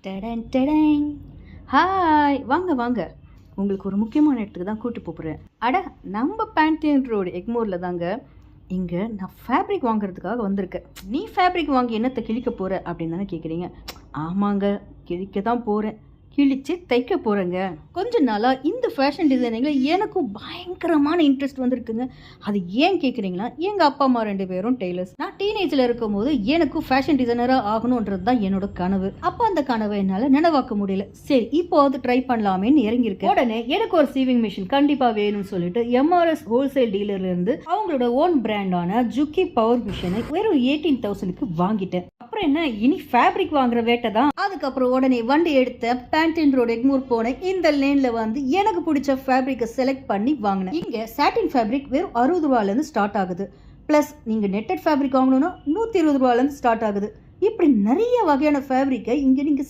டடன் டடேங். Hi, வாங்க வாங்க. உங்களுக்கு ஒரு முக்கியமான இடத்துக்கு தான் கூட்டி போகிறேன். அட, நம்ம பேண்டியன் ரோடு எக்மோரில் தாங்க. இங்கே நான் ஃபேப்ரிக் வாங்குறதுக்காக வந்திருக்கேன். நீ ஃபேப்ரிக் வாங்கி என்னத்தை கிழிக்க போகிற அப்படின்னு தானே கேட்குறீங்க. ஆமாங்க, கிழிக்க தான் போகிறேன். கிழிச்சு தைக்க போகிறேங்க. கொஞ்ச நாளாக இந்த ஃபேஷன் டிசைனிங்கில் எனக்கும் பயங்கரமான இன்ட்ரெஸ்ட் வந்திருக்குங்க. அது ஏன் கேட்குறீங்களா, எங்கள் அப்பா அம்மா 2 பேரும் டெய்லர்ஸ். நான் டீனேஜில் இருக்கும் போது எனக்கும் ஃபேஷன் டிசைனராக ஆகணுன்றது தான் என்னோட கனவு. அப்போ அந்த கனவை என்னால் நினைவாக்க முடியல. சரி, இப்போ அது ட்ரை பண்ணலாமேன்னு இறங்கியிருக்கேன். உடனே எனக்கு ஒரு சீவிங் மிஷின் கண்டிப்பாக வேணும்னு சொல்லிட்டு MRS ஹோல்சேல் டீலர்லேருந்து அவங்களோட ஓன் பிராண்டான ஜுக்கி பவர் மிஷினை வெறும் 18,000க்கு வாங்கிட்டேன். அப்புறம் என்ன, இனி ஃபேப்ரிக் வாங்குற வேட்டை தான். அதுக்கப்புறம் உடனே வண்டி எடுத்த பேண்டியன் ரோடு எக்மோர் போனேன். இந்த லேன்ல வந்து எனக்கு பிடிச்ச ஃபேப்ரிக்கை செலக்ட் பண்ணி வாங்கினேன். இங்க சாட்டின் ஃபேப்ரிக் வெறும் 60 ரூபாயிலேருந்து ஸ்டார்ட் ஆகுது. பிளஸ் நீங்க நெட்டட் ஃபேப்ரிக் வாங்கணும்னா 120 ரூபாயிலேருந்து ஸ்டார்ட் ஆகுது. இப்படி நிறைய வகையான ஃபேப்ரிக்கை இங்க நீங்க